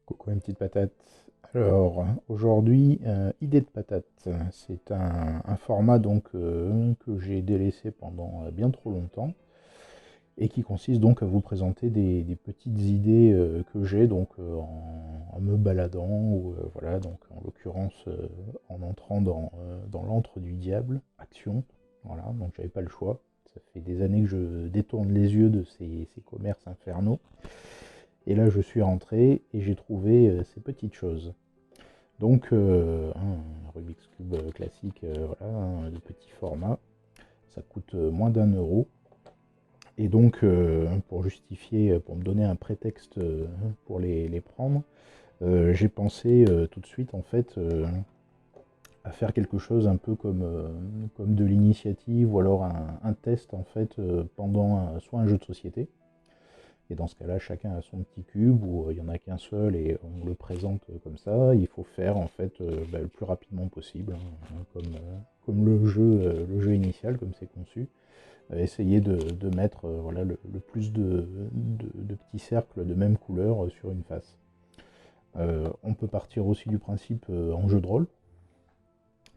Coucou une petite patate. Alors aujourd'hui, idée de patate. C'est un format donc que j'ai délaissé pendant bien trop longtemps et qui consiste donc à vous présenter des petites idées que j'ai donc en me baladant ou voilà donc en l'occurrence en entrant dans l'antre du diable, action. Voilà, donc j'avais pas le choix. Ça fait des années que je détourne les yeux de ces commerces infernaux. Et là, je suis rentré et j'ai trouvé ces petites choses. Donc, un Rubik's Cube classique, voilà, de petit format. Ça coûte moins d'1 euro. Et donc, pour justifier, pour me donner un prétexte pour les prendre, j'ai pensé tout de suite, en fait, à faire quelque chose un peu comme de l'initiative ou alors un test, en fait, pendant soit un jeu de société. Et dans ce cas-là, chacun a son petit cube où il n'y en a qu'un seul et on le présente comme ça. Il faut faire en fait le plus rapidement possible, hein, comme le jeu initial, comme c'est conçu. Essayer de mettre voilà, le plus de petits cercles de même couleur sur une face. On peut partir aussi du principe en jeu de rôle.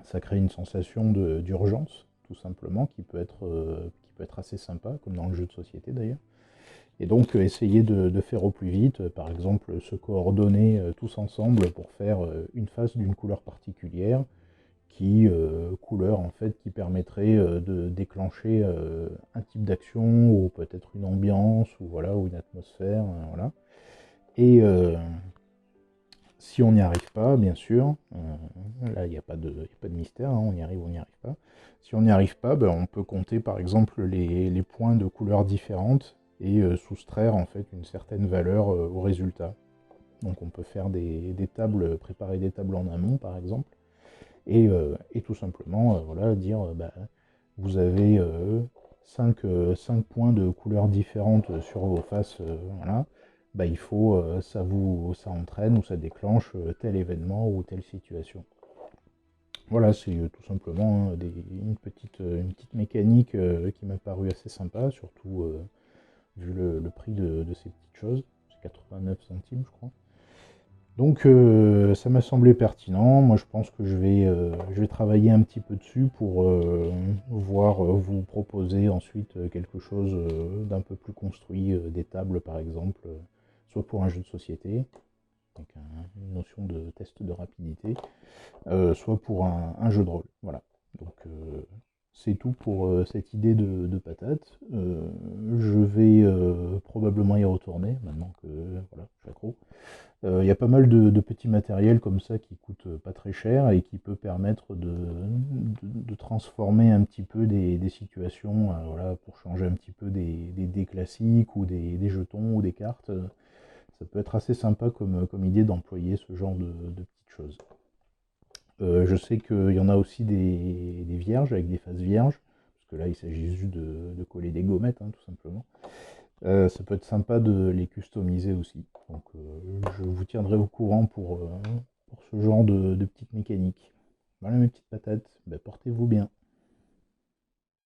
Ça crée une sensation d'urgence, tout simplement, qui peut être assez sympa, comme dans le jeu de société d'ailleurs. Et donc essayer de faire au plus vite, par exemple se coordonner tous ensemble pour faire une face d'une couleur particulière, couleur en fait qui permettrait de déclencher un type d'action ou peut-être une ambiance ou voilà ou une atmosphère, voilà. Et si on n'y arrive pas, bien sûr, là il n'y a pas y a pas de mystère, hein, on y arrive ou on n'y arrive pas. Si on n'y arrive pas, ben, on peut compter par exemple les points de couleurs différentes et soustraire en fait une certaine valeur au résultat. Donc on peut faire des tables, préparer des tables en amont par exemple, et tout simplement voilà, dire bah, vous avez 5 points de couleurs différentes sur vos faces, voilà. Bah, il faut, ça entraîne ou ça déclenche tel événement ou telle situation. Voilà, c'est tout simplement hein, une petite mécanique qui m'a paru assez sympa, surtout vu le prix de ces petites choses. C'est 89 centimes, je crois. Donc ça m'a semblé pertinent. Moi je pense que je vais travailler un petit peu dessus pour voir vous proposer ensuite quelque chose d'un peu plus construit, des tables par exemple, soit pour un jeu de société, donc une notion de test de rapidité, soit pour un jeu de rôle. Voilà. Donc c'est tout pour cette idée de patate. Je vais probablement y retourner maintenant que voilà, je suis accro. Il y a pas mal de petits matériels comme ça qui coûtent pas très cher et qui peut permettre de transformer un petit peu des situations, voilà, pour changer un petit peu des dés classiques ou des jetons ou des cartes. Ça peut être assez sympa comme idée d'employer ce genre de petites choses. Je sais qu'il y en a aussi des vierges avec des faces vierges, parce que là il s'agit juste de coller des gommettes, hein, tout simplement. Ça peut être sympa de les customiser aussi. Donc je vous tiendrai au courant pour ce genre de petites mécaniques. Voilà mes petites patates, bah, portez-vous bien.